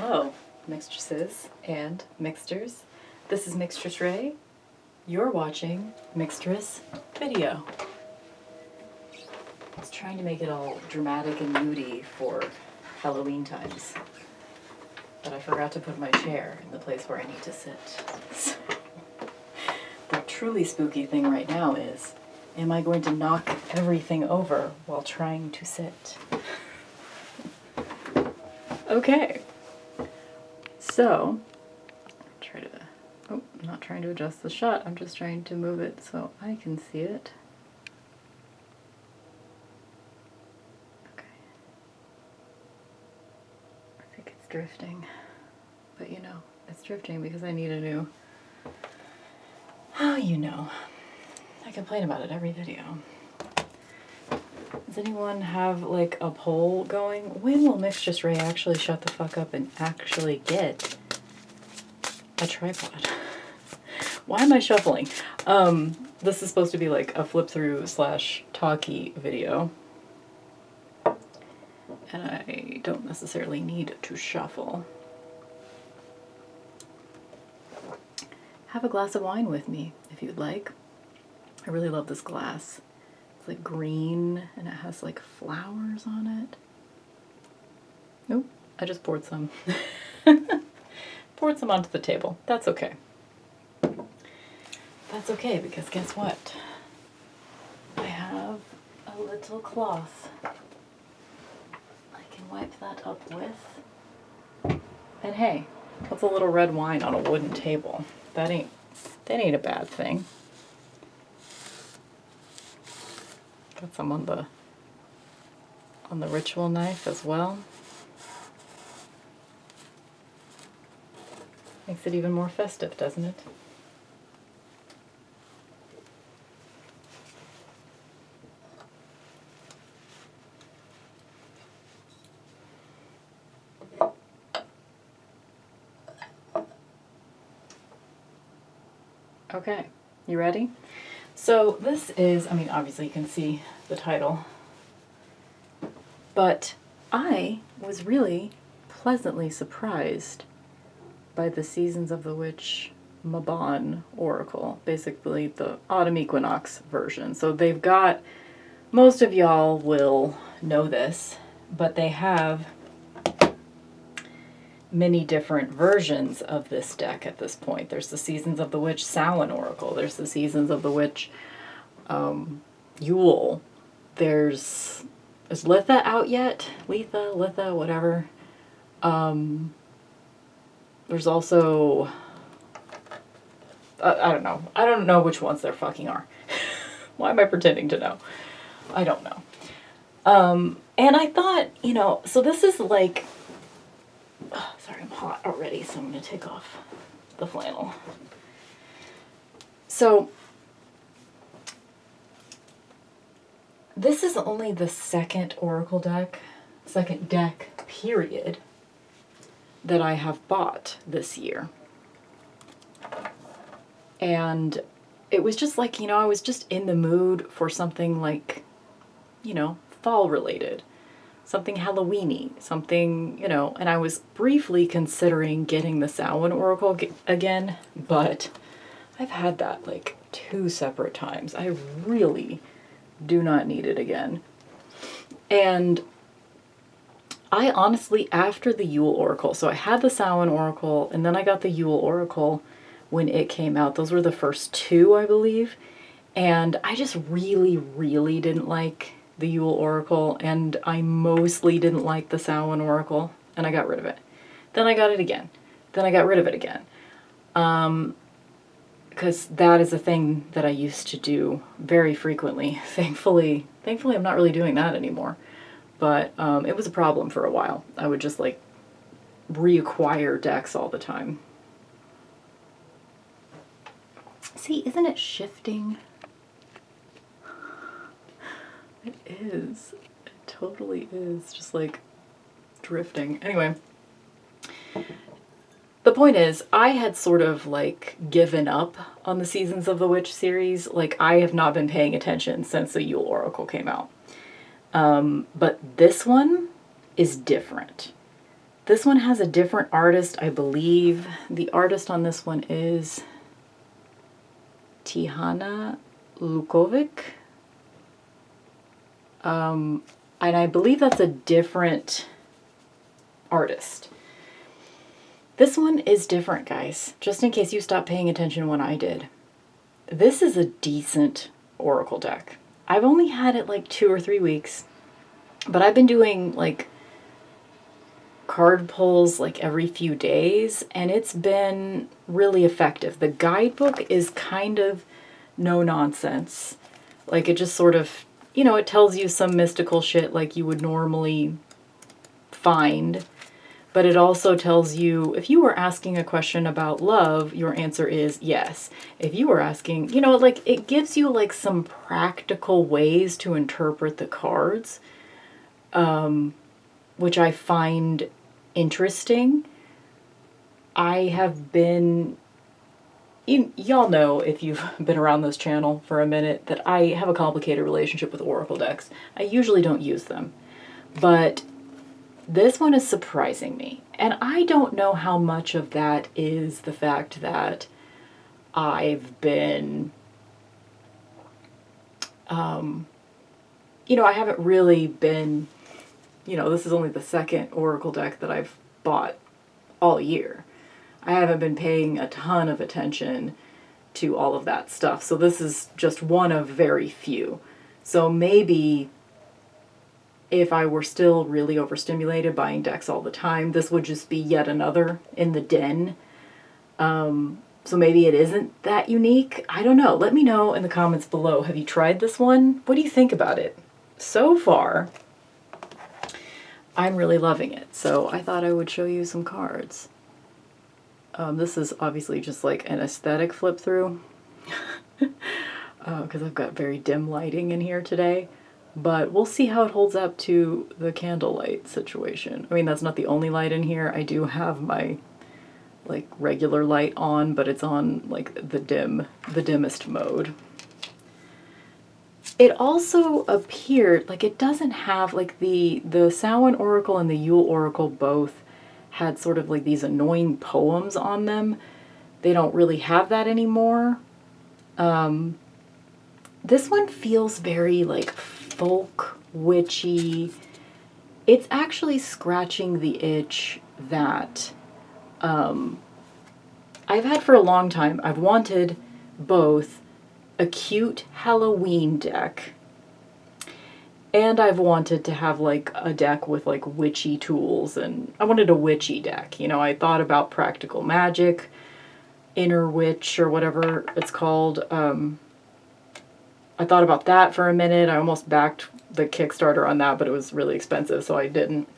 Hello, Mixtresses and Mixters. This is Mixtress Ray. You're watching Mixtress Video. I was trying to make it all dramatic and moody for Halloween times, but I forgot to put my chair in the place where I need to sit. So, the truly spooky thing right now is, am I going to knock everything over while trying to sit? Okay. So, I'm not trying to adjust the shot, I'm just trying to move it so I can see it. Okay. I think it's drifting, but you know, it's drifting because I need a new, I complain about it every video. Does anyone have like a poll going? When will Mixtress Ray actually shut the fuck up and actually get a tripod? Why am I shuffling? This is supposed to be like a flip through / talkie video. And I don't necessarily need to shuffle. Have a glass of wine with me if you'd like. I really love this glass. It's like green and it has like flowers on it. Nope, I just poured some. Poured some onto the table. That's okay. That's okay because guess what? I have a little cloth I can wipe that up with. And hey, what's a little red wine on a wooden table? That ain't a bad thing. Got some on the ritual knife as well. Makes it even more festive, doesn't it? Okay, you ready? So this is, obviously you can see the title, but I was really pleasantly surprised by the Seasons of the Witch Mabon Oracle, basically the autumn equinox version. So they've got, most of y'all will know this, but they have many different versions of this deck at this point. There's the Seasons of the Witch Samhain Oracle. There's the Seasons of the Witch Yule. Is Litha out yet? Litha, whatever. There's also, I don't know. I don't know which ones there fucking are. Why am I pretending to know? I don't know. And I thought, so this is like, sorry, I'm hot already, so I'm going to take off the flannel. So, this is only the second deck, period, that I have bought this year. And it was just like, I was just in the mood for something like, fall related. Something Halloween-y, something, and I was briefly considering getting the Samhain Oracle again, but I've had that like 2 separate times. I really do not need it again. And I honestly, after the Yule Oracle, so I had the Samhain Oracle, and then I got the Yule Oracle when it came out. Those were the first 2, I believe. And I just really, really didn't like the Yule Oracle, and I mostly didn't like the Samhain Oracle, and I got rid of it. Then I got it again. Then I got rid of it again. Because that is a thing that I used to do very frequently. Thankfully I'm not really doing that anymore. But it was a problem for a while. I would just like reacquire decks all the time. See, isn't it shifting? It is. It totally is. Just like drifting. Anyway, the point is, I had sort of like given up on the Seasons of the Witch series. Like, I have not been paying attention since the Yule Oracle came out. But this one is different. This one has a different artist, I believe. The artist on this one is Tihana Lukovic. And I believe that's a different artist. This one is different, guys, just in case you stopped paying attention when I did. This is a decent oracle deck. I've only had it like 2 or 3 weeks, but I've been doing like card pulls like every few days, and it's been really effective. The guidebook is kind of no nonsense. Like, it just sort of, you know, it tells you some mystical shit like you would normally find, but it also tells you, if you were asking a question about love, your answer is yes. If you were asking, you know, like, it gives you like some practical ways to interpret the cards, which I find interesting. I have been, y'all know, if you've been around this channel for a minute, that I have a complicated relationship with oracle decks. I usually don't use them, but this one is surprising me. And I don't know how much of that is the fact that I've been, you know, I haven't really been, you know, this is only the second oracle deck that I've bought all year. I haven't been paying a ton of attention to all of that stuff. So this is just one of very few. So maybe if I were still really overstimulated buying decks all the time, this would just be yet another in the den. So maybe it isn't that unique. I don't know. Let me know in the comments below. Have you tried this one? What do you think about it? So far, I'm really loving it. So I thought I would show you some cards. This is obviously just like an aesthetic flip through because I've got very dim lighting in here today. But we'll see how it holds up to the candlelight situation. I mean, that's not the only light in here. I do have my like regular light on, but it's on like the dimmest mode. It also appeared like it doesn't have like the Samhain Oracle and the Yule Oracle both had sort of like these annoying poems on them. They don't really have that anymore. This one feels very like folk witchy. It's actually scratching the itch that I've had for a long time. I've wanted both a cute Halloween deck, and I've wanted to have like a deck with like witchy tools, and I wanted a witchy deck. You know, I thought about Practical Magic, Inner Witch, or whatever it's called. I thought about that for a minute. I almost backed the Kickstarter on that, but it was really expensive, so I didn't.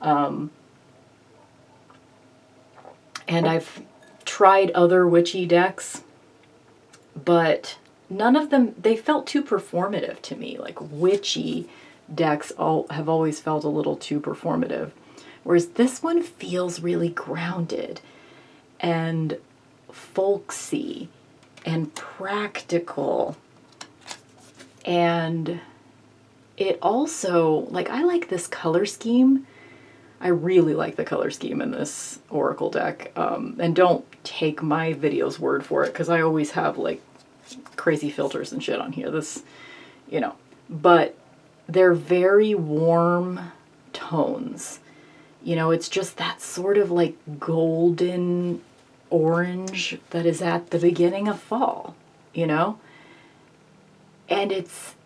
And I've tried other witchy decks, but none of them, they felt too performative to me. Like, witchy decks have always felt a little too performative, whereas this one feels really grounded and folksy and practical. And it also, like, I like this color scheme. I really like the color scheme in this oracle deck. And don't take my video's word for it, because I always have like crazy filters and shit on here. This, you know, but they're very warm tones. You know, it's just that sort of like golden orange that is at the beginning of fall, you know? And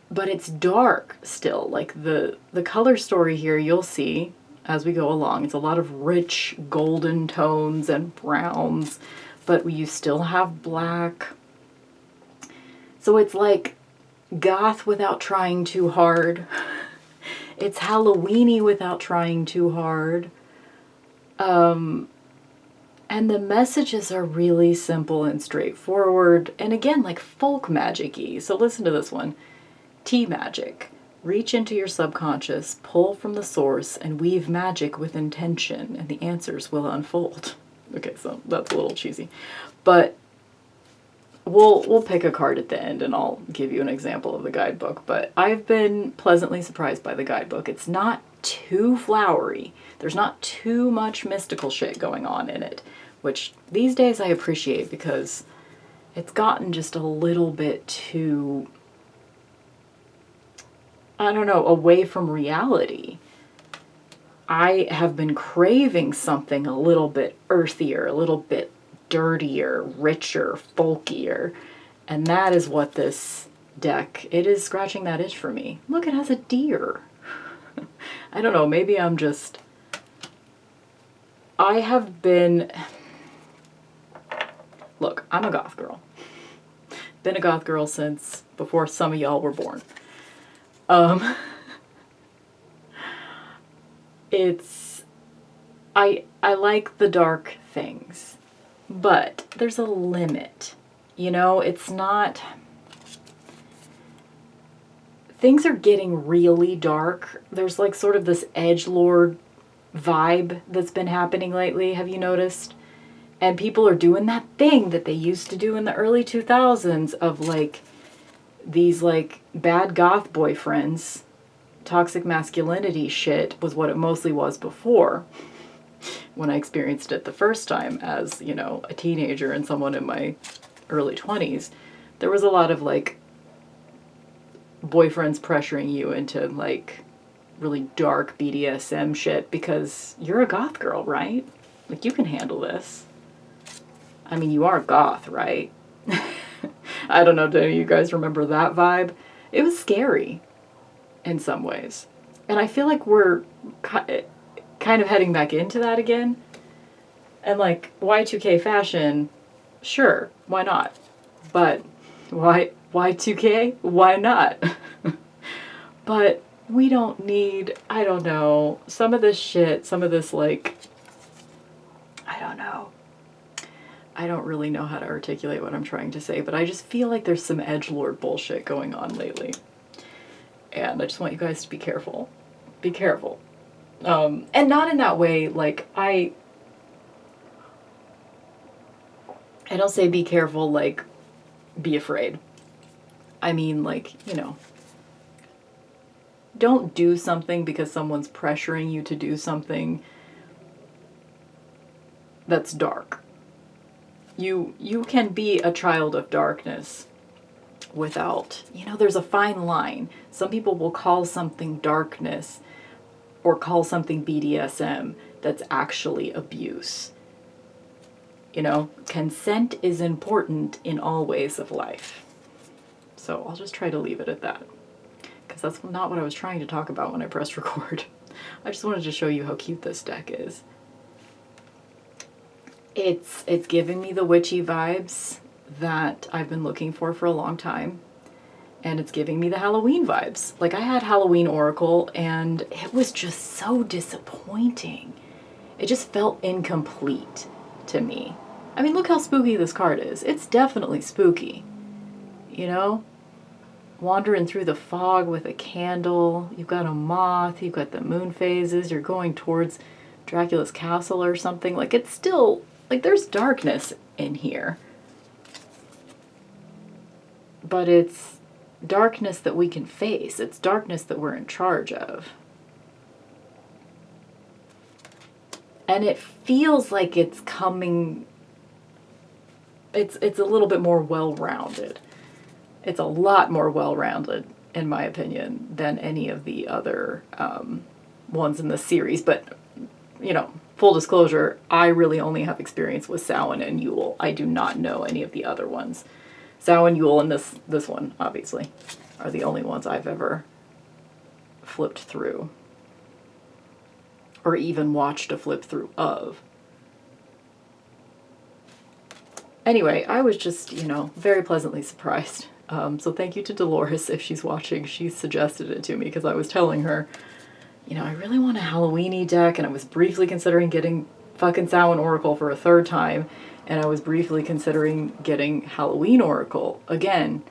but it's dark still. Like the color story here, you'll see as we go along, it's a lot of rich golden tones and browns, but you still have black. So it's like goth without trying too hard. It's Halloweeny without trying too hard. And the messages are really simple and straightforward. And again, like folk magic-y. So listen to this one. Tea magic. Reach into your subconscious, pull from the source, and weave magic with intention, and the answers will unfold. Okay, so that's a little cheesy. But we'll pick a card at the end, and I'll give you an example of the guidebook. But I've been pleasantly surprised by the guidebook. It's not too flowery. There's not too much mystical shit going on in it, which these days I appreciate because it's gotten just a little bit too, I don't know, away from reality. I have been craving something a little bit earthier, a little bit dirtier, richer, folkier, and that is what this deck, it is scratching that itch for me. Look, it has a deer. I don't know, maybe I have been, look, I'm a goth girl. Been a goth girl since before some of y'all were born. I like the dark things, but there's a limit. You know, it's not, things are getting really dark. There's like sort of this edgelord vibe that's been happening lately. Have you noticed? And people are doing that thing that they used to do in the early 2000s of like these like bad goth boyfriends. Toxic masculinity shit was what it mostly was before, when I experienced it the first time as, you know, a teenager and someone in my early 20s. There was a lot of like boyfriends pressuring you into like really dark BDSM shit because you're a goth girl, right? Like, you can handle this. I mean, you are goth, right? I don't know, do you guys remember that vibe? It was scary in some ways. And I feel like we're kind of heading back into that again. And like, Y2K fashion, sure, why not? But why Y2K? Why not? But we don't need, I don't know, some of this shit, some of this like, I don't know. I don't really know how to articulate what I'm trying to say, but I just feel like there's some edgelord bullshit going on lately. And I just want you guys to be careful. Be careful. And not in that way, like, I don't say be careful, like, be afraid. I mean, like, you know, don't do something because someone's pressuring you to do something that's dark. You can be a child of darkness without, you know, there's a fine line. Some people will call something darkness or call something BDSM that's actually abuse. You know, consent is important in all ways of life. So I'll just try to leave it at that, because that's not what I was trying to talk about when I pressed record. I just wanted to show you how cute this deck is. It's giving me the witchy vibes that I've been looking for a long time. And it's giving me the Halloween vibes. Like, I had Halloween Oracle and it was just so disappointing. It just felt incomplete to me. I mean, look how spooky this card is. It's definitely spooky. You know? Wandering through the fog with a candle. You've got a moth. You've got the moon phases. You're going towards Dracula's castle or something. Like, it's still, like, there's darkness in here. But it's darkness that we can face. It's darkness that we're in charge of. And it feels like it's coming, it's a little bit more well-rounded. It's a lot more well-rounded, in my opinion, than any of the other ones in the series. But, you know, full disclosure, I really only have experience with Samhain and Yule. I do not know any of the other ones. Samhain, Yule, and this one, obviously, are the only ones I've ever flipped through. Or even watched a flip through of. Anyway, I was just, you know, very pleasantly surprised. So thank you to Dolores if she's watching. She suggested it to me because I was telling her, you know, I really want a Halloween-y deck, and I was briefly considering getting fucking Samhain Oracle for a third time, and I was briefly considering getting Halloween Oracle again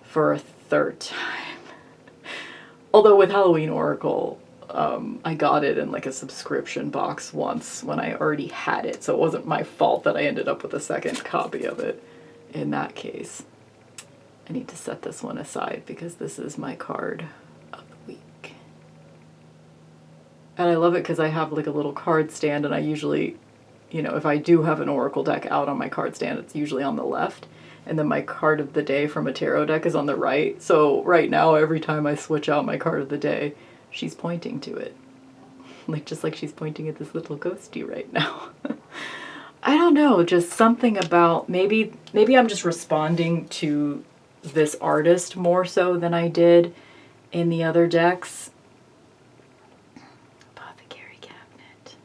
for a third time. Although with Halloween Oracle, I got it in like a subscription box once when I already had it, so it wasn't my fault that I ended up with a second copy of it in that case. I need to set this one aside because this is my card of the week. And I love it because I have like a little card stand, and I usually, if I do have an oracle deck out on my card stand, it's usually on the left. And then my card of the day from a tarot deck is on the right. So right now, every time I switch out my card of the day, she's pointing to it. Just like she's pointing at this little ghosty right now. I don't know, just something about, maybe I'm just responding to this artist more so than I did in the other decks. Apothecary Cabinet.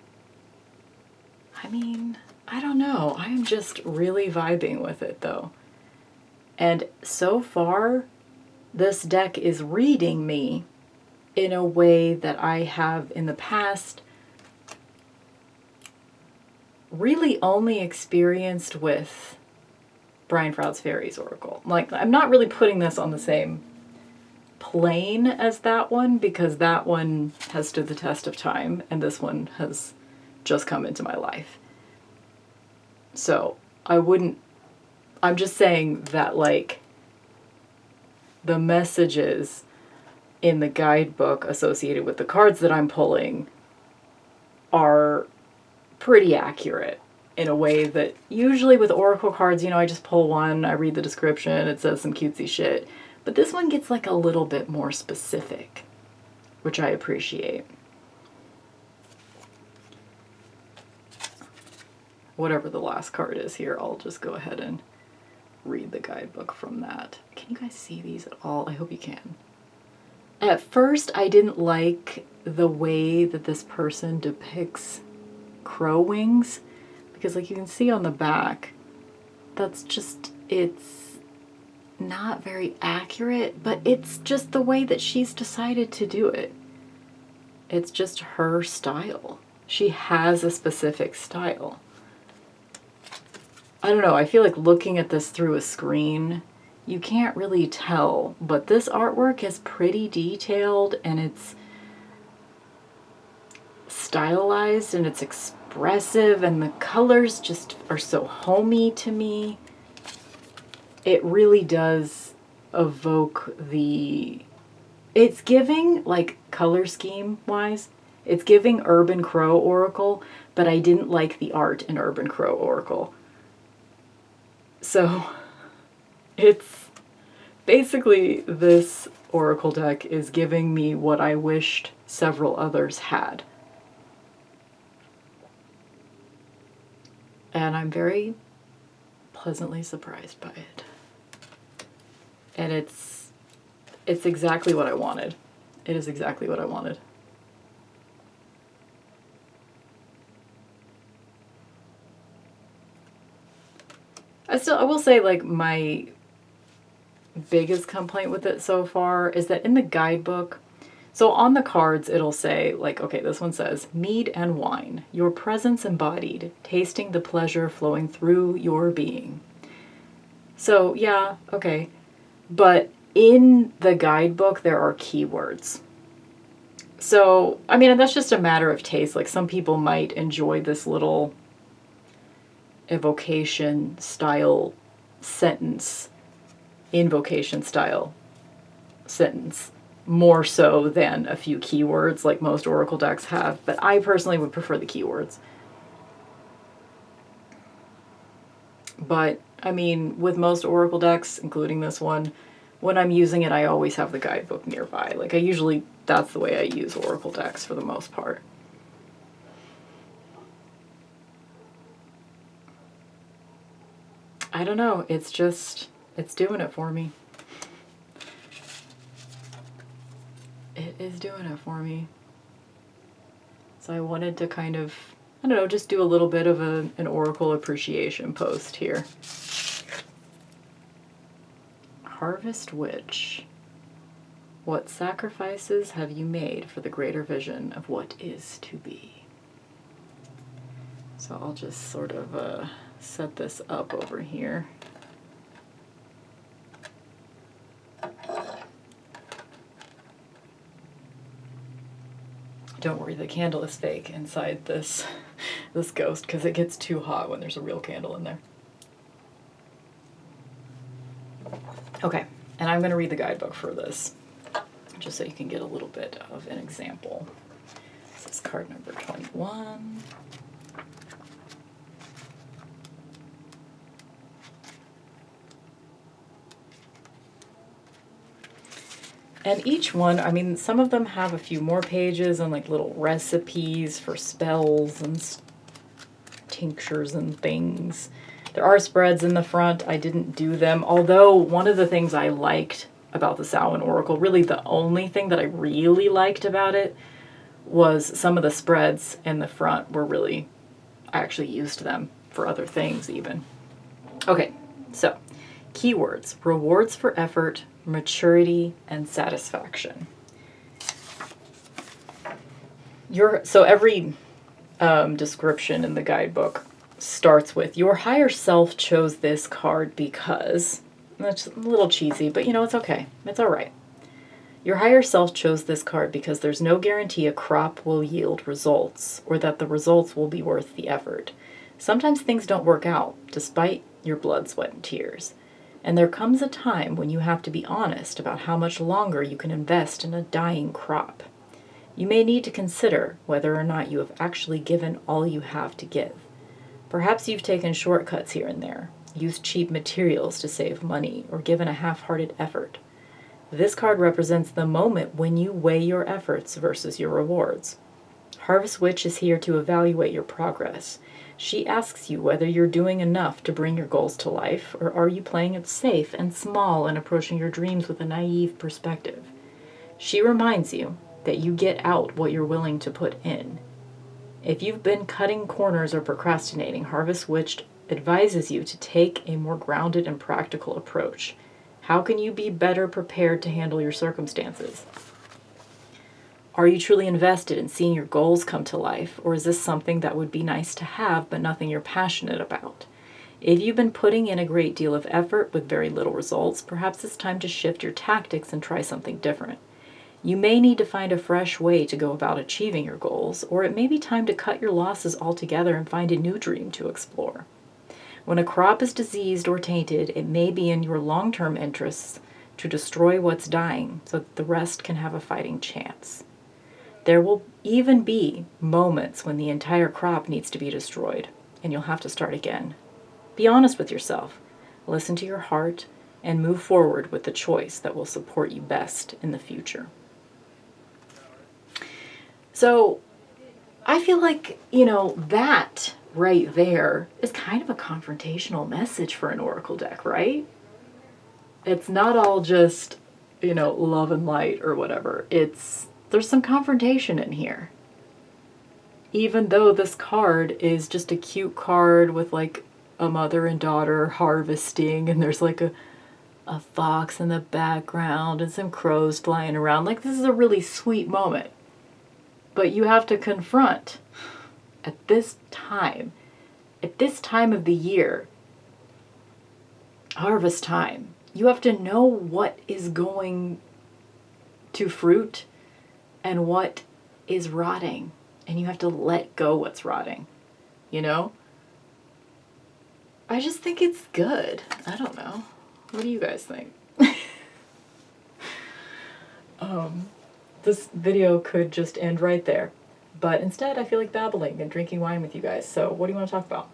I mean, I don't know. I am just really vibing with it though. And so far, this deck is reading me in a way that I have in the past really only experienced with Brian Froud's Fairies Oracle. Like, I'm not really putting this on the same plane as that one because that one has stood the test of time and this one has just come into my life. So I'm just saying that, like, the messages in the guidebook associated with the cards that I'm pulling are pretty accurate in a way that usually with oracle cards, I just pull one, I read the description, it says some cutesy shit. But this one gets like a little bit more specific, which I appreciate. Whatever the last card is here, I'll just go ahead and read the guidebook from that. Can you guys see these at all? I hope you can. At first, I didn't like the way that this person depicts crow wings, because like you can see on the back, it's not very accurate, but it's just the way that she's decided to do it. It's just her style. She has a specific style. I don't know, I feel like looking at this through a screen, you can't really tell, but this artwork is pretty detailed and it's stylized and it's expressive and the colors just are so homey to me. It really does evoke it's giving, like, color scheme wise, it's giving Urban Crow Oracle, but I didn't like the art in Urban Crow Oracle. So it's basically, this oracle deck is giving me what I wished several others had. And I'm very pleasantly surprised by it. And it's exactly what I wanted. It is exactly what I wanted. I will say, like, my biggest complaint with it so far is that in the guidebook, so on the cards it'll say, like, okay, this one says, mead and wine, your presence embodied, tasting the pleasure flowing through your being. So yeah, okay. But in the guidebook there are keywords. So, I mean, that's just a matter of taste. Like, some people might enjoy this little evocation style sentence, invocation style sentence, more so than a few keywords like most oracle decks have, but I personally would prefer the keywords. But I mean, with most oracle decks, including this one, when I'm using it, I always have the guidebook nearby. Like, that's the way I use oracle decks for the most part. I don't know, it's doing it for me. It is doing it for me. So I wanted to kind of, I don't know, just do a little bit of an oracle appreciation post here. Harvest Witch. What sacrifices have you made for the greater vision of what is to be? So I'll just sort of set this up over here. Don't worry, the candle is fake inside this ghost because it gets too hot when there's a real candle in there. Okay, and I'm going to read the guidebook for this, just so you can get a little bit of an example. This is card number 21. And each one, I mean, some of them have a few more pages and like little recipes for spells and tinctures and things. There are spreads in the front. I didn't do them, although one of the things I liked about the Samhain Oracle, really the only thing that I really liked about it, was some of the spreads in the front were really, I actually used them for other things even. Okay, so keywords: rewards for effort, maturity, and satisfaction. So every description in the guidebook starts with, your higher self chose this card because, that's a little cheesy, but you know, it's okay. It's all right. Your higher self chose this card because there's no guarantee a crop will yield results or that the results will be worth the effort. Sometimes things don't work out despite your blood, sweat, and tears. And there comes a time when you have to be honest about how much longer you can invest in a dying crop. You may need to consider whether or not you have actually given all you have to give. Perhaps you've taken shortcuts here and there, used cheap materials to save money, or given a half-hearted effort. This card represents the moment when you weigh your efforts versus your rewards. Harvest Witch is here to evaluate your progress. She asks you whether you're doing enough to bring your goals to life, or are you playing it safe and small and approaching your dreams with a naive perspective. She reminds you that you get out what you're willing to put in. If you've been cutting corners or procrastinating, Harvest Witch advises you to take a more grounded and practical approach. How can you be better prepared to handle your circumstances? Are you truly invested in seeing your goals come to life, or is this something that would be nice to have but nothing you're passionate about? If you've been putting in a great deal of effort with very little results, perhaps it's time to shift your tactics and try something different. You may need to find a fresh way to go about achieving your goals, or it may be time to cut your losses altogether and find a new dream to explore. When a crop is diseased or tainted, it may be in your long-term interests to destroy what's dying so that the rest can have a fighting chance. There will even be moments when the entire crop needs to be destroyed, and you'll have to start again. Be honest with yourself, listen to your heart, and move forward with the choice that will support you best in the future. So, I feel like, that right there is kind of a confrontational message for an oracle deck, right? It's not all just, love and light or whatever. There's some confrontation in here. Even though this card is just a cute card with like a mother and daughter harvesting, and there's like a fox in the background and some crows flying around. Like, this is a really sweet moment. But you have to confront at this time of the year, harvest time, you have to know what is going to fruit and what is rotting. And you have to let go what's rotting, I just think it's good. I don't know. What do you guys think? This video could just end right there. But instead, I feel like babbling and drinking wine with you guys. So what do you want to talk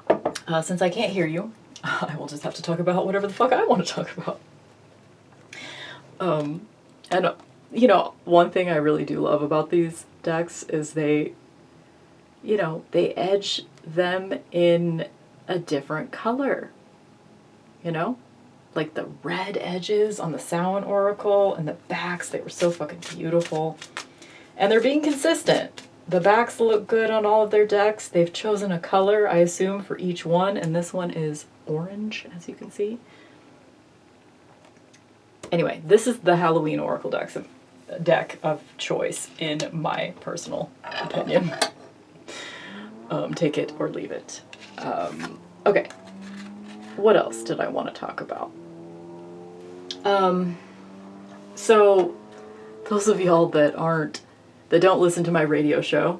about? Since I can't hear you, I will just have to talk about whatever the fuck I want to talk about. And one thing I really do love about these decks is they edge them in a different color. Like the red edges on the Samhain Oracle and the backs, they were so fucking beautiful. And they're being consistent. The backs look good on all of their decks. They've chosen a color, I assume, for each one, and this one is orange, as you can see. Anyway, this is the Halloween Oracle deck of choice, in my personal opinion. Take it or leave it. Okay. What else did I want to talk about? So those of y'all that don't listen to my radio show,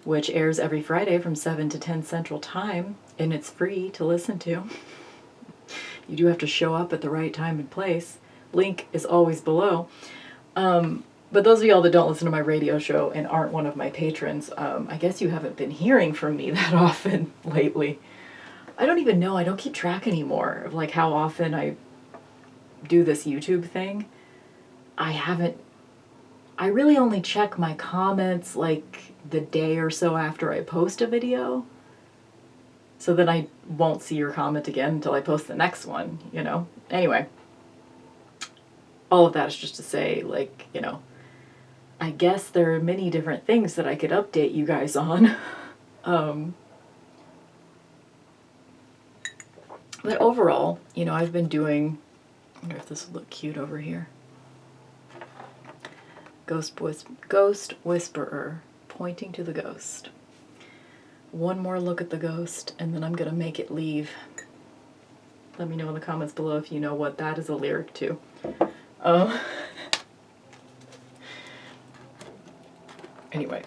which airs every Friday from 7 to 10 Central Time, and it's free to listen to. You do have to show up at the right time and place. Link is always below. But those of y'all that don't listen to my radio show and aren't one of my patrons, I guess you haven't been hearing from me that often lately. I don't even know. I don't keep track anymore of like how often I do this YouTube thing. I really only check my comments like the day or so after I post a video. So then I won't see your comment again until I post the next one, you know? Anyway, all of that is just to say, like, you know, I guess there are many different things that I could update you guys on. But overall, you know, I've been doing, I wonder if this will look cute over here. Ghost Whisperer, pointing to the ghost. One more look at the ghost, and then I'm gonna make it leave. Let me know in the comments below if you know what that is a lyric to. Anyway.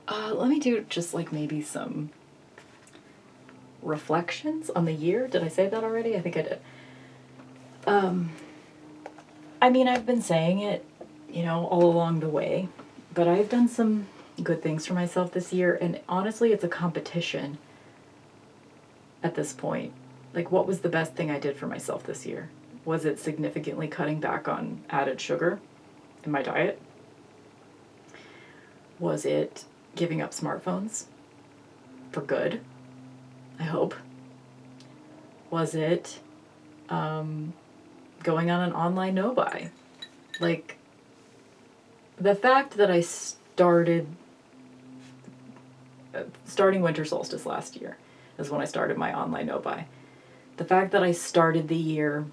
Let me do just like maybe some reflections on the year. Did I say that already? I think I did. I mean, I've been saying it, you know, all along the way, but I've done some good things for myself this year, and honestly, it's a competition at this point. Like, what was the best thing I did for myself this year? Was it significantly cutting back on added sugar in my diet? Was it giving up smartphones for good? I hope. Was it going on an online no-buy? Like, the fact that I starting winter solstice last year is when I started my online no-buy. The fact that I started the year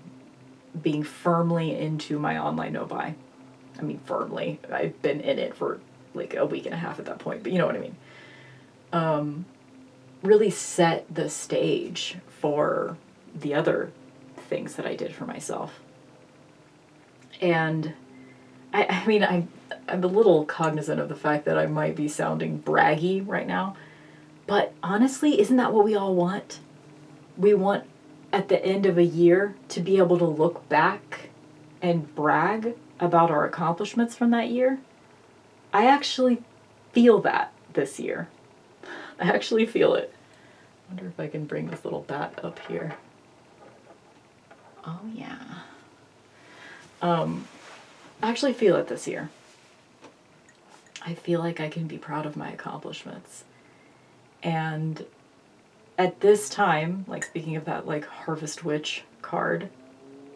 being firmly into my online no-buy. I mean, firmly. I've been in it for like a week and a half at that point, but you know what I mean. Really set the stage for the other things that I did for myself. And I mean, I'm a little cognizant of the fact that I might be sounding braggy right now, but honestly, isn't that what we all want? We want at the end of a year to be able to look back and brag about our accomplishments from that year. I actually feel that this year. I actually feel it. I wonder if I can bring this little bat up here. Oh yeah. I actually feel it this year. I feel like I can be proud of my accomplishments. And at this time, like speaking of that like Harvest Witch card,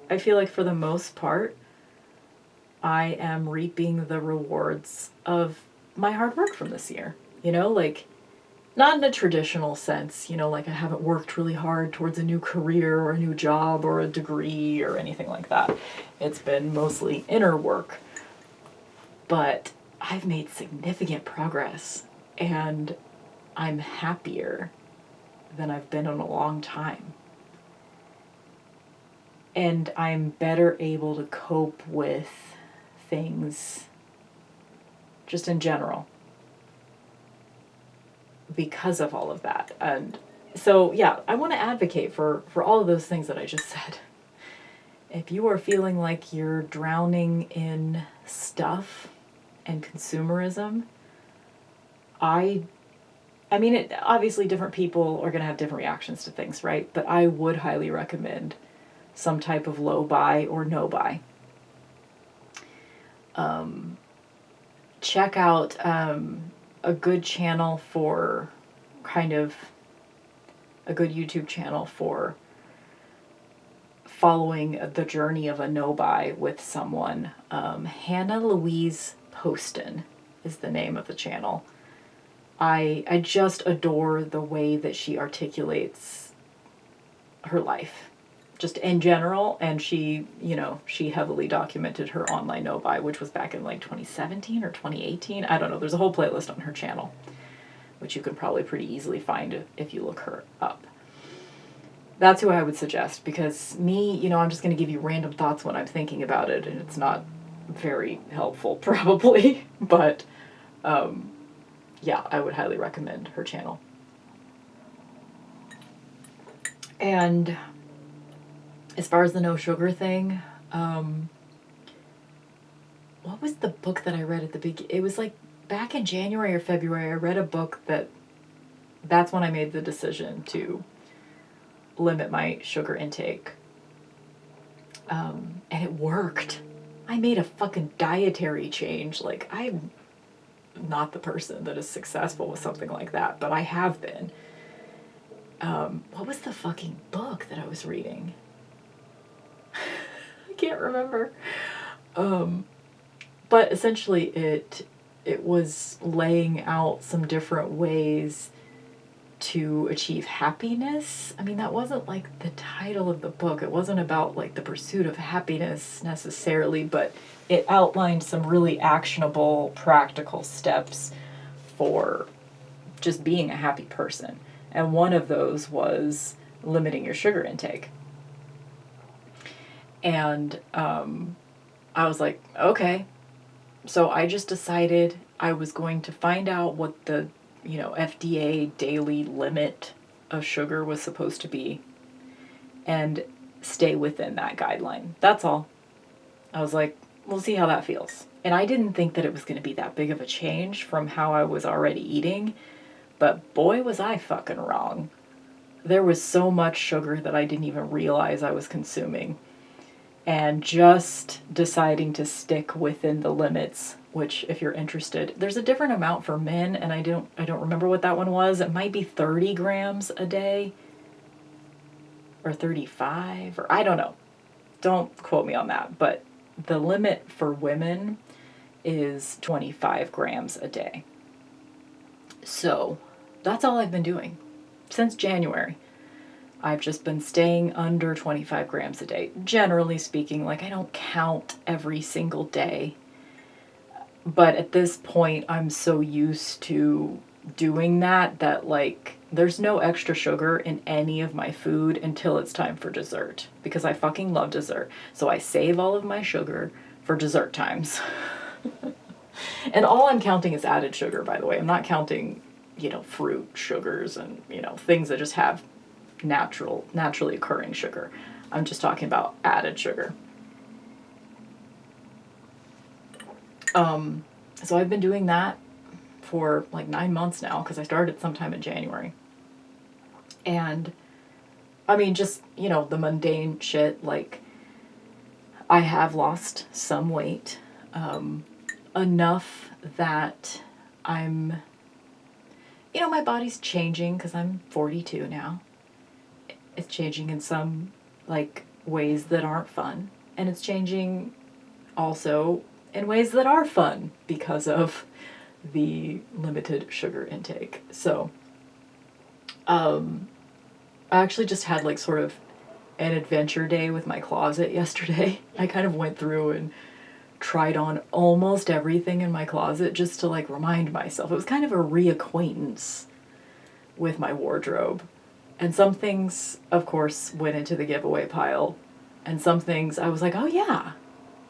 I feel like for the most part, I am reaping the rewards of my hard work from this year. You know, like, not in a traditional sense, you know, like I haven't worked really hard towards a new career or a new job or a degree or anything like that. It's been mostly inner work. But I've made significant progress, and I'm happier than I've been in a long time. And I'm better able to cope with things just in general because of all of that. And so, yeah, I want to advocate for all of those things that I just said. If you are feeling like you're drowning in stuff and consumerism, I mean, obviously different people are going to have different reactions to things, right? But I would highly recommend some type of low buy or no buy. Check out a good channel for kind of a good YouTube channel for following the journey of a no-buy with someone. Hannah Louise Poston is the name of the channel. I just adore the way that she articulates her life, just in general, and she, you know, she heavily documented her online no-buy, which was back in like 2017 or 2018. I don't know. There's a whole playlist on her channel, which you can probably pretty easily find if you look her up. That's who I would suggest, because me, you know, I'm just going to give you random thoughts when I'm thinking about it, and it's not very helpful probably, but yeah, I would highly recommend her channel. And as far as the no sugar thing, what was the book that I read at the beginning? It was like back in January or February, I read a book that's when I made the decision to limit my sugar intake. And it worked. I made a fucking dietary change. Like, I'm not the person that is successful with something like that, but I have been. What was the fucking book that I was reading? I can't remember. But essentially it was laying out some different ways to achieve happiness. I mean, that wasn't like the title of the book. It wasn't about like the pursuit of happiness necessarily, but it outlined some really actionable, practical steps for just being a happy person. And one of those was limiting your sugar intake. And I was like, okay. So I just decided I was going to find out what the, FDA daily limit of sugar was supposed to be and stay within that guideline. That's all. I was like, we'll see how that feels. And I didn't think that it was going to be that big of a change from how I was already eating, but boy, was I fucking wrong. There was so much sugar that I didn't even realize I was consuming. And just deciding to stick within the limits, which if you're interested, there's a different amount for men, and I don't remember what that one was. It might be 30 grams a day or 35, or I don't know. Don't quote me on that, but the limit for women is 25 grams a day. So that's all I've been doing since January. I've just been staying under 25 grams a day. Generally speaking, like I don't count every single day. But at this point, I'm so used to doing that like there's no extra sugar in any of my food until it's time for dessert. Because I fucking love dessert. So I save all of my sugar for dessert times. And all I'm counting is added sugar, by the way. I'm not counting, fruit sugars and, things that just have naturally occurring sugar. I'm just talking about added sugar. So I've been doing that for like 9 months now because I started sometime in January. And I mean, just, the mundane shit, like I have lost some weight, enough that I'm, my body's changing because I'm 42 now. It's changing in some, like, ways that aren't fun. And it's changing also in ways that are fun because of the limited sugar intake. So, I actually just had, like, sort of an adventure day with my closet yesterday. I kind of went through and tried on almost everything in my closet just to, like, remind myself. It was kind of a reacquaintance with my wardrobe. And some things, of course, went into the giveaway pile. And some things I was like, oh yeah,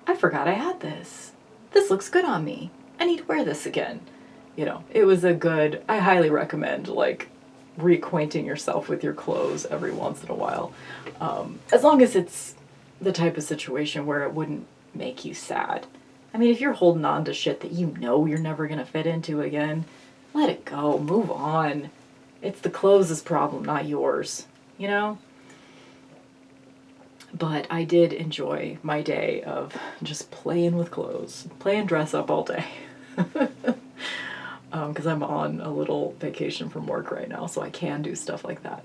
I forgot I had this. This looks good on me. I need to wear this again. It was I highly recommend, like, reacquainting yourself with your clothes every once in a while. As long as it's the type of situation where it wouldn't make you sad. I mean, if you're holding on to shit that you're never going to fit into again, let it go. Move on. It's the clothes' problem, not yours, But I did enjoy my day of just playing with clothes, playing dress up all day. Because I'm on a little vacation from work right now, so I can do stuff like that.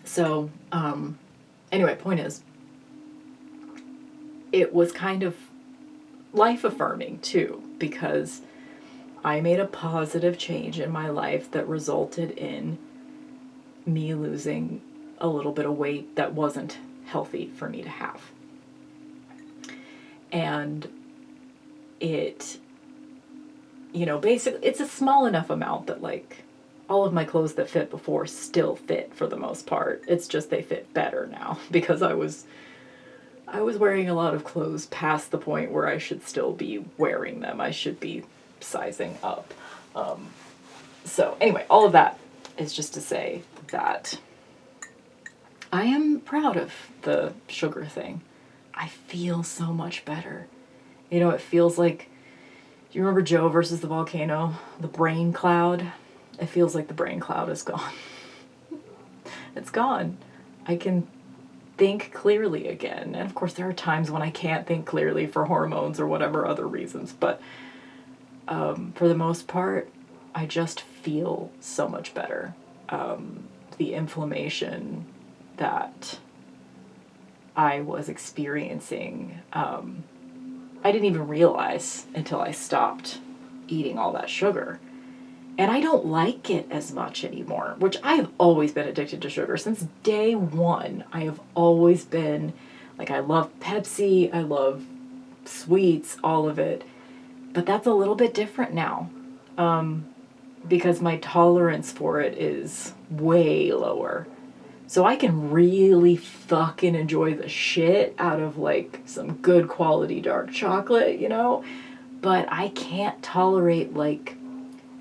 So, anyway, point is, it was kind of life-affirming, too, because I made a positive change in my life that resulted in me losing a little bit of weight that wasn't healthy for me to have. And it, basically, it's a small enough amount that, like, all of my clothes that fit before still fit for the most part. It's just they fit better now because I was wearing a lot of clothes past the point where I should still be wearing them. I should be sizing up. So anyway, all of that is just to say that I am proud of the sugar thing. I feel so much better. You know, it feels like, do you remember Joe versus the volcano? The brain cloud? It feels like the brain cloud is gone. It's gone. I can think clearly again. And of course, there are times when I can't think clearly for hormones or whatever other reasons, but for the most part, I just feel so much better. The inflammation that I was experiencing, I didn't even realize until I stopped eating all that sugar. And I don't like it as much anymore, which I have always been addicted to sugar. Since day one, I have always been, like, I love Pepsi, I love sweets, all of it. But that's a little bit different now, because my tolerance for it is way lower. So I can really fucking enjoy the shit out of, like, some good quality dark chocolate, you know? But I can't tolerate, like,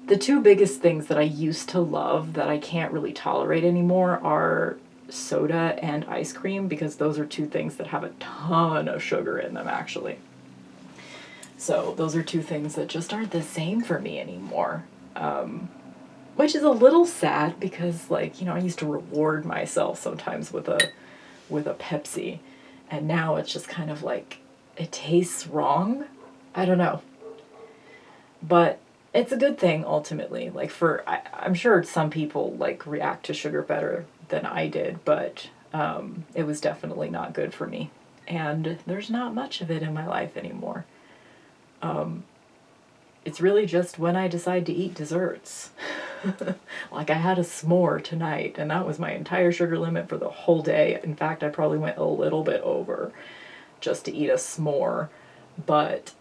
the two biggest things that I used to love that I can't really tolerate anymore are soda and ice cream, because those are two things that have a ton of sugar in them, actually. So those are two things that just aren't the same for me anymore. Which is a little sad because, like, you know, I used to reward myself sometimes with a Pepsi, and now it's just kind of like, it tastes wrong. I don't know. But it's a good thing ultimately. Like, I'm sure some people like react to sugar better than I did, but it was definitely not good for me. And there's not much of it in my life anymore. It's really just when I decide to eat desserts. Like, I had a s'more tonight, and that was my entire sugar limit for the whole day. In fact, I probably went a little bit over just to eat a s'more. But,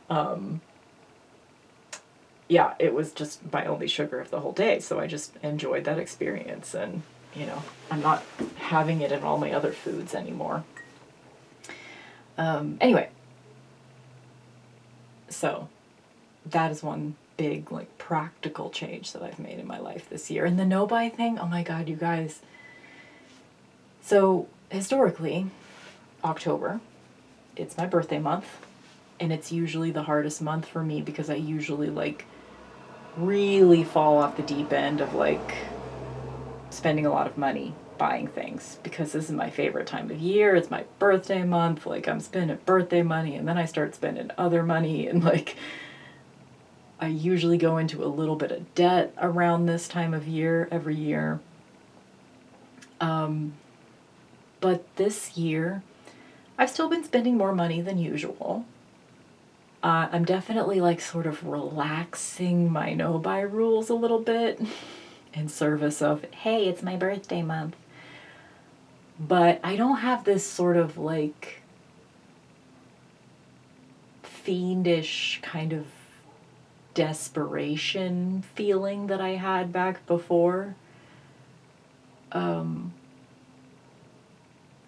yeah, it was just my only sugar of the whole day, so I just enjoyed that experience. And, you know, I'm not having it in all my other foods anymore. Anyway. So, that is one big, like, practical change that I've made in my life this year. And the no-buy thing, oh my god, you guys. So, historically, October, it's my birthday month, and it's usually the hardest month for me because I usually, like, really fall off the deep end of, like, spending a lot of money buying things, because this is my favorite time of year. It's my birthday month. Like, I'm spending birthday money, and then I start spending other money, and, like, I usually go into a little bit of debt around this time of year every year. But this year, I've still been spending more money than usual. I'm definitely, like, sort of relaxing my no-buy rules a little bit in service of, hey, it's my birthday month. But I don't have this sort of, like, fiendish kind of desperation feeling that I had back before.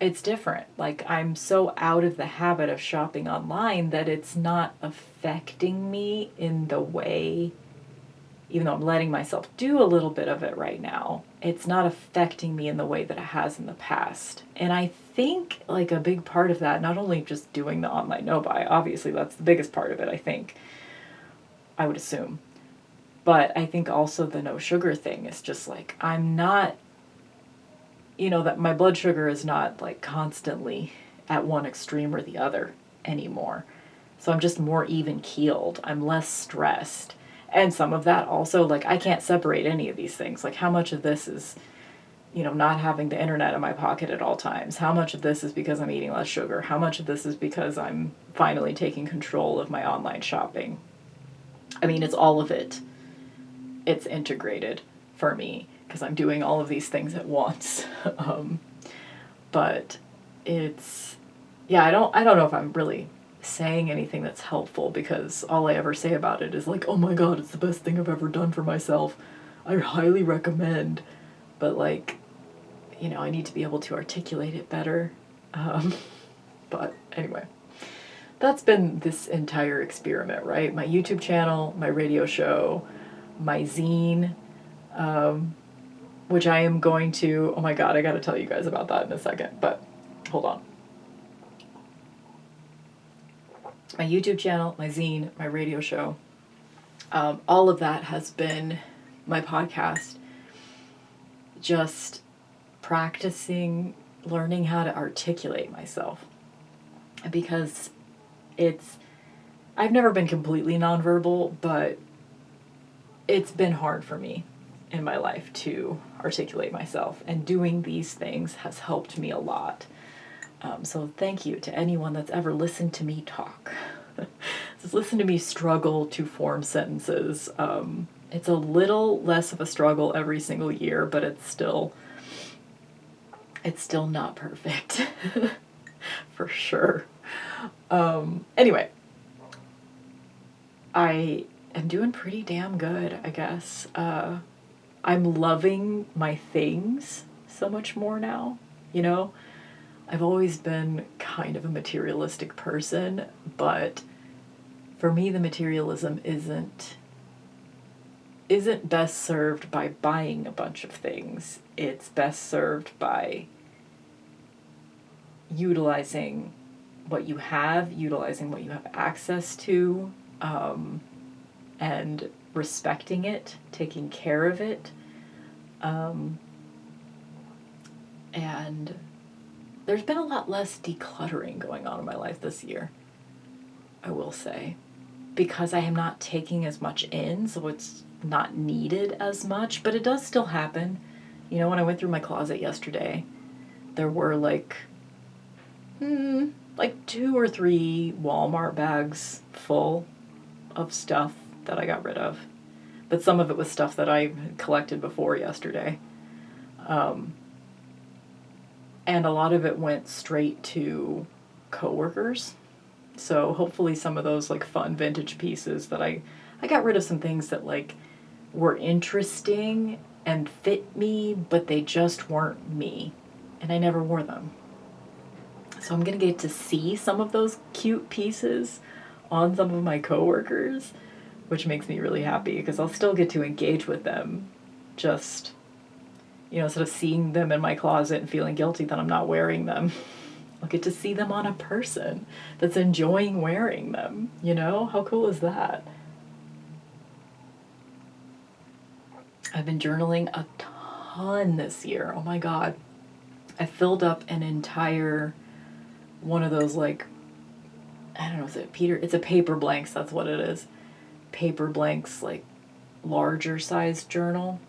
It's different. Like, I'm so out of the habit of shopping online that it's not affecting me in the way, even though I'm letting myself do a little bit of it right now, it's not affecting me in the way that it has in the past. And I think, like, a big part of that, not only just doing the online no-buy, obviously that's the biggest part of it, I think, I would assume. But I think also the no sugar thing is just, like, I'm not, you know, that my blood sugar is not, like, constantly at one extreme or the other anymore. So I'm just more even keeled. I'm less stressed. And some of that also, like, I can't separate any of these things. Like, how much of this is, you know, not having the internet in my pocket at all times? How much of this is because I'm eating less sugar? How much of this is because I'm finally taking control of my online shopping? I mean, it's all of it. It's integrated for me because I'm doing all of these things at once. But it's, yeah, I don't know if I'm really saying anything that's helpful, because all I ever say about it is, like, oh my god, it's the best thing I've ever done for myself. I highly recommend. But, like, you know, I need to be able to articulate it better. But anyway, that's been this entire experiment, right? My YouTube channel, my radio show, my zine, which I am going to, oh my god, I gotta tell you guys about that in a second, but hold on. my YouTube channel, my zine, my radio show. All of that has been my podcast. Just practicing learning how to articulate myself. Because I've never been completely nonverbal, but it's been hard for me in my life to articulate myself. And doing these things has helped me a lot. So thank you to anyone that's ever listened to me talk. Just listen to me struggle to form sentences. It's a little less of a struggle every single year, but it's still not perfect. For sure. Anyway, I am doing pretty damn good, I guess. I'm loving my things so much more now, you know? I've always been kind of a materialistic person, but for me the materialism isn't best served by buying a bunch of things. It's best served by utilizing what you have, utilizing what you have access to, and respecting it, taking care of it. And there's been a lot less decluttering going on in my life this year, I will say, because I am not taking as much in, so it's not needed as much, but it does still happen. You know, when I went through my closet yesterday, there were like 2 or 3 Walmart bags full of stuff that I got rid of. But some of it was stuff that I collected before yesterday. And a lot of it went straight to coworkers. So hopefully some of those like fun vintage pieces that I got rid of some things that like were interesting and fit me, but they just weren't me. And I never wore them. So I'm going to get to see some of those cute pieces on some of my coworkers, which makes me really happy because I'll still get to engage with them. Just, you know, instead of seeing them in my closet and feeling guilty that I'm not wearing them, I'll get to see them on a person that's enjoying wearing them. You know, how cool is that? I've been journaling a ton this year. Oh my God. I filled up an entire one of those, like, I don't know, it's a paper blanks, that's what it is. Paper blanks, like, larger size journal.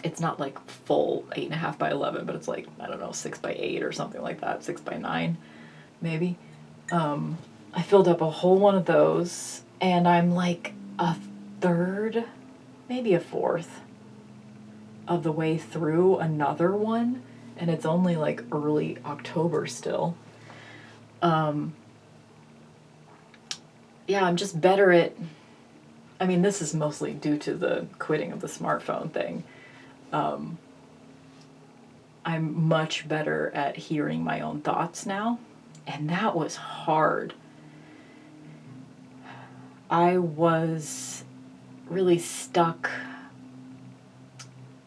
It's not like full 8.5 by 11, but it's like, I don't know, 6 by 8 or something like that, 6 by 9, maybe. I filled up a whole one of those, and I'm like a third, maybe a fourth of the way through another one, and it's only like early October still. Yeah, I'm just better at, I mean, this is mostly due to the quitting of the smartphone thing. I'm much better at hearing my own thoughts now, and that was hard. I was really stuck,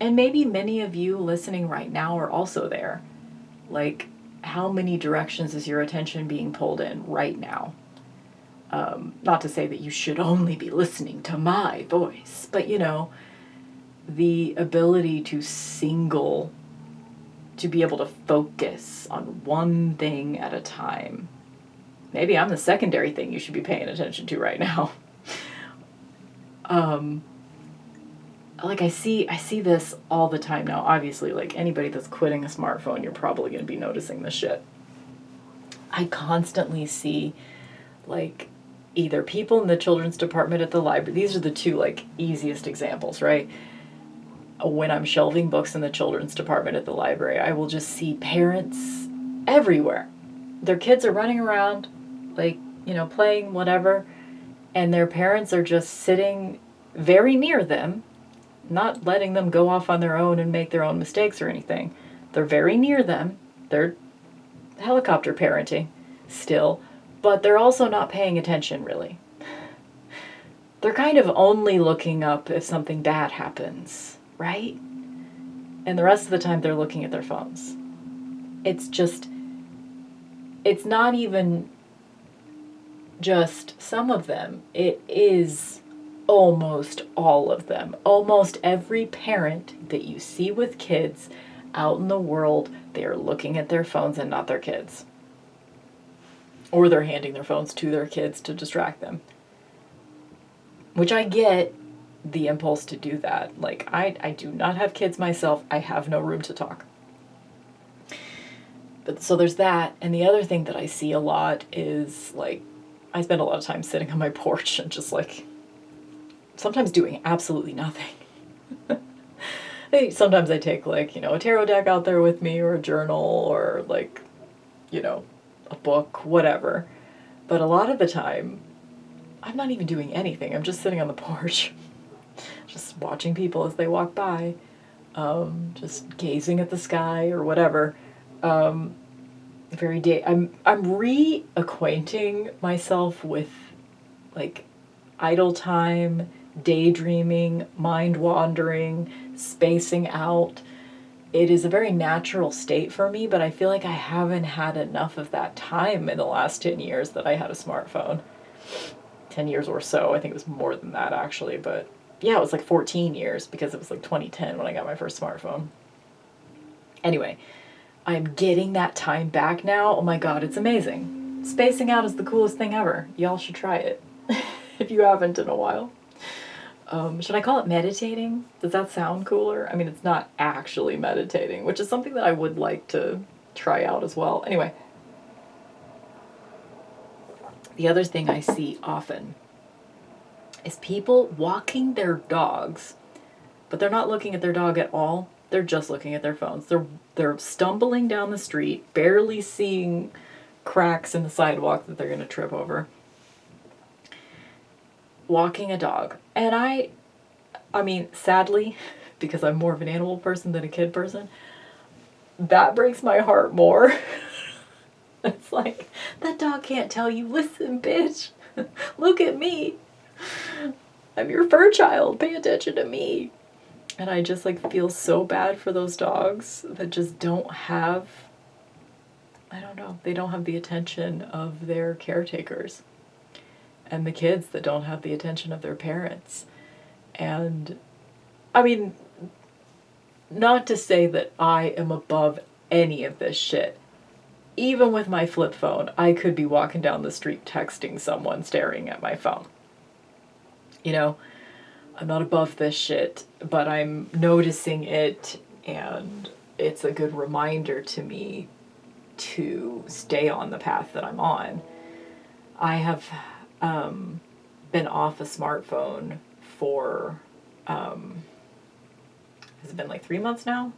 and maybe many of you listening right now are also there. Like, how many directions is your attention being pulled in right now? Not to say that you should only be listening to my voice, but you know, the ability to be able to focus on one thing at a time. Maybe I'm the secondary thing you should be paying attention to right now. Like I see this all the time now. Obviously, like anybody that's quitting a smartphone, you're probably going to be noticing this shit. I constantly see like either people in the children's department at the library. These are the two like easiest examples, right? When I'm shelving books in the children's department at the library, I will just see parents everywhere. Their kids are running around, like, you know, playing whatever, and their parents are just sitting very near them, not letting them go off on their own and make their own mistakes or anything. They're very near them. They're helicopter parenting still, but they're also not paying attention, really. They're kind of only looking up if something bad happens, right? And the rest of the time they're looking at their phones. It's not even just some of them. It is almost all of them. Almost every parent that you see with kids out in the world, they are looking at their phones and not their kids. Or they're handing their phones to their kids to distract them. Which I get the impulse to do that. Like, I do not have kids myself. I have no room to talk. But so there's that. And the other thing that I see a lot is, like, I spend a lot of time sitting on my porch and just, like, sometimes doing absolutely nothing. Sometimes I take, like, a tarot deck out there with me, or a journal, or, like, a book, whatever. But a lot of the time, I'm not even doing anything. I'm just sitting on the porch, just watching people as they walk by, just gazing at the sky or whatever. I'm reacquainting myself with, like, idle time, daydreaming, mind wandering, spacing out. It is a very natural state for me, but I feel like I haven't had enough of that time in the last 10 years that I had a smartphone. 10 years or so. I think it was more than that, actually, but yeah, it was like 14 years because it was like 2010 when I got my first smartphone. Anyway, I'm getting that time back now. Oh my god, it's amazing. Spacing out is the coolest thing ever. Y'all should try it if you haven't in a while. Should I call it meditating? Does that sound cooler? I mean, it's not actually meditating, which is something that I would like to try out as well. Anyway, the other thing I see often is people walking their dogs, but they're not looking at their dog at all. They're just looking at their phones. They're stumbling down the street, barely seeing cracks in the sidewalk that they're going to trip over. Walking a dog. And I mean, sadly, because I'm more of an animal person than a kid person, that breaks my heart more. It's like, that dog can't tell you, listen, bitch, look at me. I'm your fur child, pay attention to me. And I just, like, feel so bad for those dogs that just don't have, I don't know, they don't have the attention of their caretakers. And the kids that don't have the attention of their parents. And, I mean, not to say that I am above any of this shit. Even with my flip phone, I could be walking down the street texting someone staring at my phone. I'm not above this shit, but I'm noticing it, and it's a good reminder to me to stay on the path that I'm on. I have been off a smartphone for, has it been like 3 months now?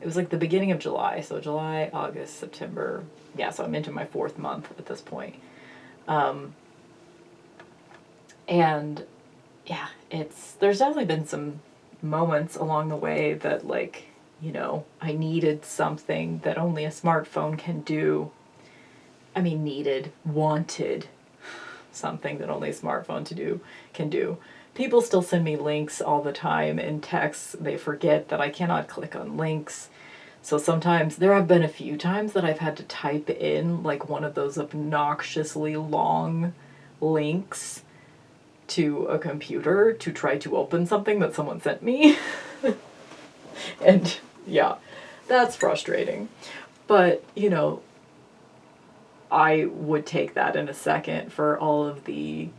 It was like the beginning of July, so July, August, September, yeah, so I'm into my 4th month at this point. And yeah, there's definitely been some moments along the way that, like, I needed something that only a smartphone can do. I mean, wanted something that only a smartphone can do. People still send me links all the time in texts. They forget that I cannot click on links. So sometimes, there have been a few times that I've had to type in, like, one of those obnoxiously long links to a computer to try to open something that someone sent me. And yeah, that's frustrating. But, I would take that in a second for all of the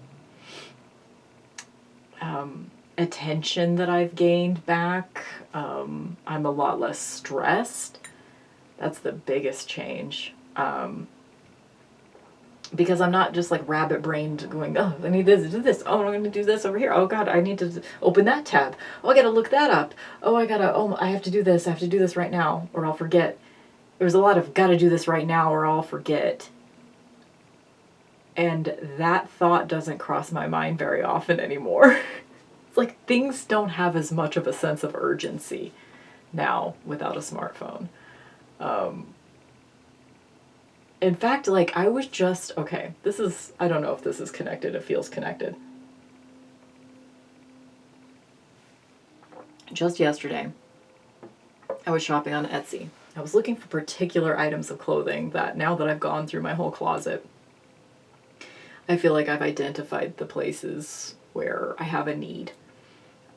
attention that I've gained back. I'm a lot less stressed. That's the biggest change. Because I'm not just, like, rabbit-brained going, oh, I need this, do this. Oh, I'm going to do this over here. Oh, God, I need to open that tab. Oh, I got to look that up. Oh, I have to do this. I have to do this right now, or I'll forget. There's a lot of got to do this right now, or I'll forget. And that thought doesn't cross my mind very often anymore. It's like things don't have as much of a sense of urgency now without a smartphone. In fact, like, I was just, okay, I don't know if this is connected, it feels connected. Just yesterday, I was shopping on Etsy. I was looking for particular items of clothing that, now that I've gone through my whole closet, I feel like I've identified the places where I have a need.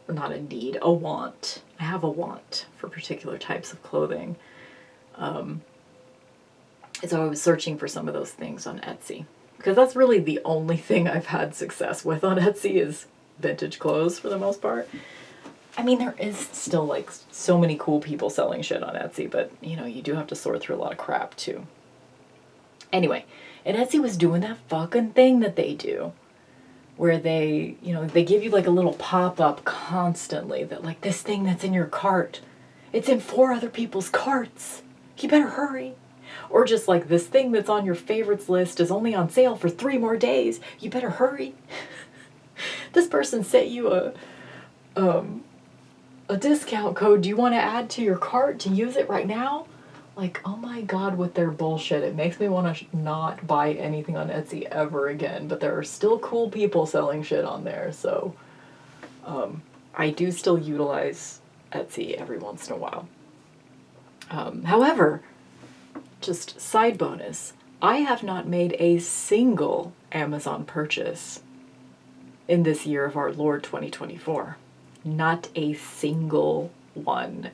Not a need, a want. I have a want for particular types of clothing. So I was searching for some of those things on Etsy. Because that's really the only thing I've had success with on Etsy is vintage clothes for the most part. I mean, there is still like so many cool people selling shit on Etsy, but you know, you do have to sort through a lot of crap too. Anyway, and Etsy was doing that fucking thing that they do, where they, you know, they give you like a little pop-up constantly that like this thing that's in your cart, it's in 4 other people's carts. You better hurry. Or just like this thing that's on your favorites list is only on sale for 3 more days. You better hurry. This person sent you a discount code. Do you want to add to your cart to use it right now? Like, oh my God, with their bullshit. It makes me want to not buy anything on Etsy ever again. But there are still cool people selling shit on there. So I do still utilize Etsy every once in a while. However, just side bonus, I have not made a single Amazon purchase in this year of our Lord 2024. Not a single one.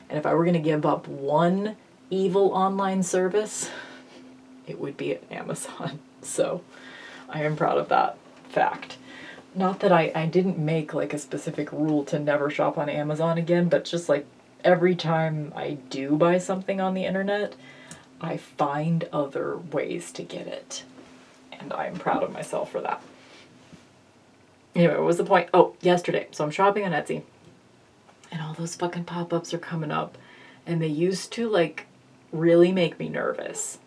And if I were going to give up one evil online service, it would be at Amazon. So I am proud of that fact. Not that I didn't make like a specific rule to never shop on Amazon again, but just like every time I do buy something on the internet, I find other ways to get it. And I'm proud of myself for that. Anyway, what was the point? Oh, yesterday. So I'm shopping on Etsy. And all those fucking pop-ups are coming up. And they used to, like, really make me nervous.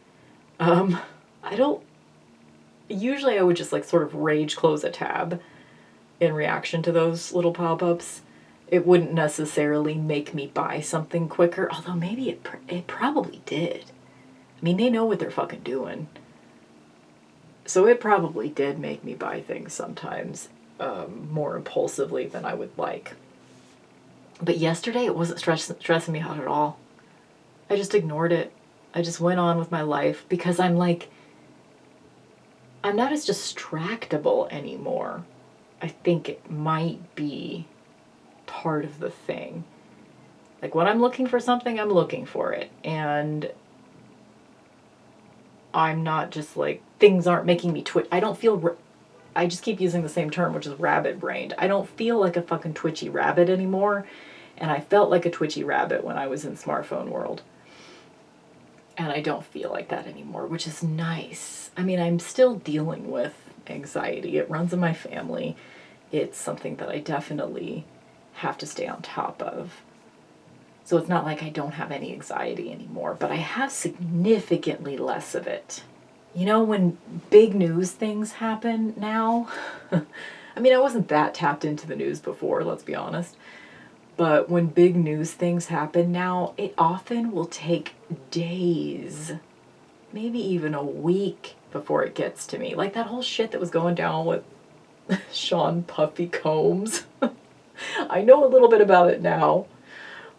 Usually I would just, like, sort of rage close a tab in reaction to those little pop-ups. It wouldn't necessarily make me buy something quicker. Although maybe it probably did. I mean, they know what they're fucking doing. So it probably did make me buy things sometimes more impulsively than I would like. But yesterday it wasn't stressing me out at all. I just ignored it. I just went on with my life because I'm not as distractible anymore. I think it might be part of the thing. Like when I'm looking for something, I'm looking for it. And I'm not just like, things aren't making me twitch. I don't feel, I just keep using the same term, which is rabbit brained. I don't feel like a fucking twitchy rabbit anymore. And I felt like a twitchy rabbit when I was in smartphone world. And I don't feel like that anymore, which is nice. I mean, I'm still dealing with anxiety. It runs in my family. It's something that I definitely have to stay on top of. So it's not like I don't have any anxiety anymore, but I have significantly less of it. You know, when big news things happen now, I mean, I wasn't that tapped into the news before, let's be honest. But when big news things happen now, it often will take days, maybe even a week before it gets to me. Like that whole shit that was going down with Sean Puffy Combs. I know a little bit about it now.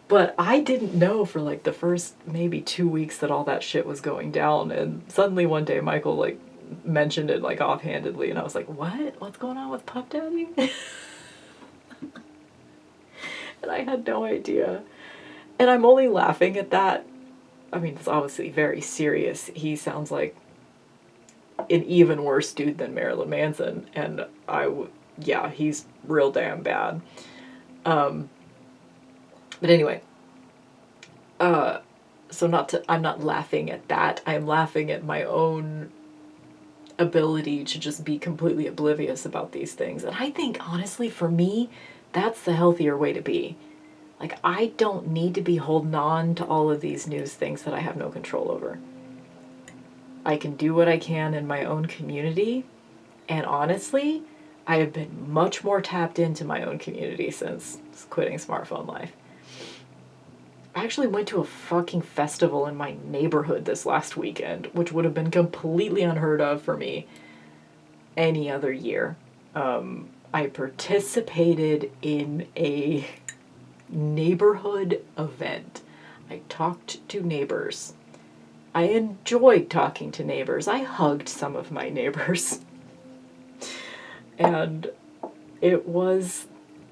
But I didn't know for like the first maybe 2 weeks that all that shit was going down. And suddenly one day Michael like mentioned it like offhandedly. And I was like, what? What's going on with Puff Daddy? And I had no idea. And I'm only laughing at that. I mean, it's obviously very serious. He sounds like an even worse dude than Marilyn Manson. And yeah, he's real damn bad. But anyway, so I'm not laughing at that. I'm laughing at my own ability to just be completely oblivious about these things. And I think, honestly, for me, that's the healthier way to be. Like, I don't need to be holding on to all of these news things that I have no control over. I can do what I can in my own community. And honestly, I have been much more tapped into my own community since quitting smartphone life. I actually went to a fucking festival in my neighborhood this last weekend, which would have been completely unheard of for me any other year. I participated in a neighborhood event. I talked to neighbors. I enjoyed talking to neighbors. I hugged some of my neighbors. And it was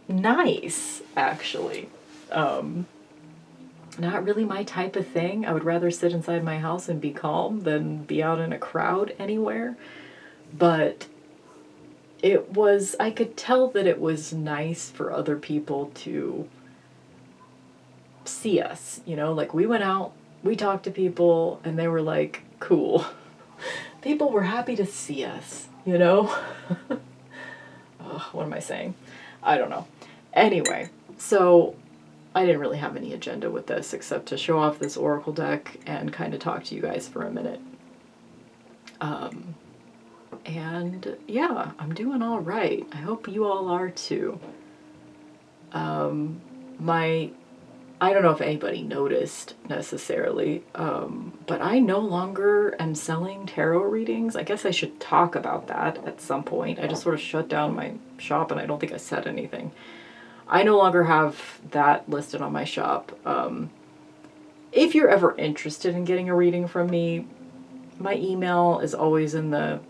nice, actually. Not really my type of thing. I would rather sit inside my house and be calm than be out in a crowd anywhere. But I could tell that it was nice for other people to see us, like we went out, we talked to people, and they were like, cool. People were happy to see us, Ugh, what am I saying? I don't know. Anyway, so I didn't really have any agenda with this except to show off this Oracle deck and kind of talk to you guys for a minute. And yeah, I'm doing all right. I hope you all are too. I don't know if anybody noticed necessarily, but I no longer am selling tarot readings. I guess I should talk about that at some point. I just sort of shut down my shop and I don't think I said anything. I no longer have that listed on my shop. If you're ever interested in getting a reading from me, my email is always in the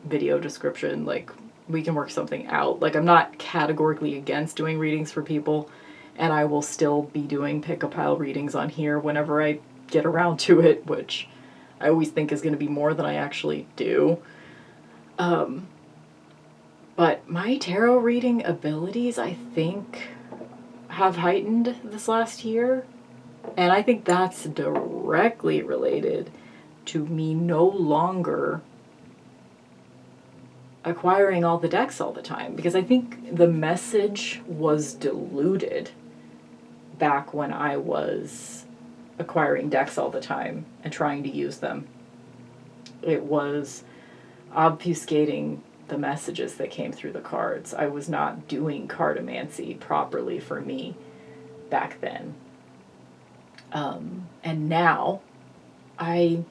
video description. Like, we can work something out. Like, I'm not categorically against doing readings for people, and I will still be doing pick-a-pile readings on here whenever I get around to it, which I always think is going to be more than I actually do. But my tarot reading abilities, I think, have heightened this last year. And I think that's directly related to me no longer acquiring all the decks all the time. Because I think the message was diluted back when I was acquiring decks all the time and trying to use them. It was obfuscating the messages that came through the cards. I was not doing cartomancy properly for me back then. And now I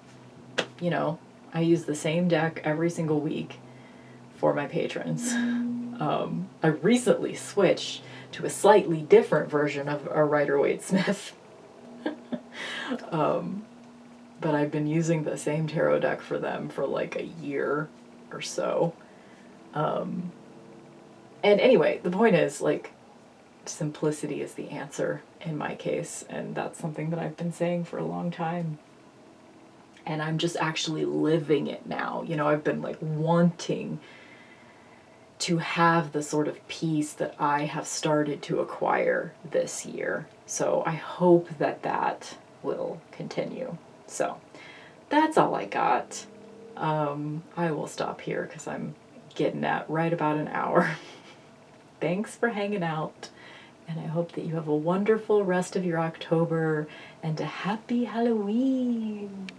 use the same deck every single week for my patrons. I recently switched to a slightly different version of a Rider-Waite-Smith. But I've been using the same tarot deck for them for like a year or so. And anyway, the point is, like, simplicity is the answer in my case, and that's something that I've been saying for a long time. And I'm just actually living it now. I've been like wanting to have the sort of peace that I have started to acquire this year. So I hope that will continue. So that's all I got. I will stop here because I'm getting at right about an hour. Thanks for hanging out, and I hope that you have a wonderful rest of your October and a happy Halloween.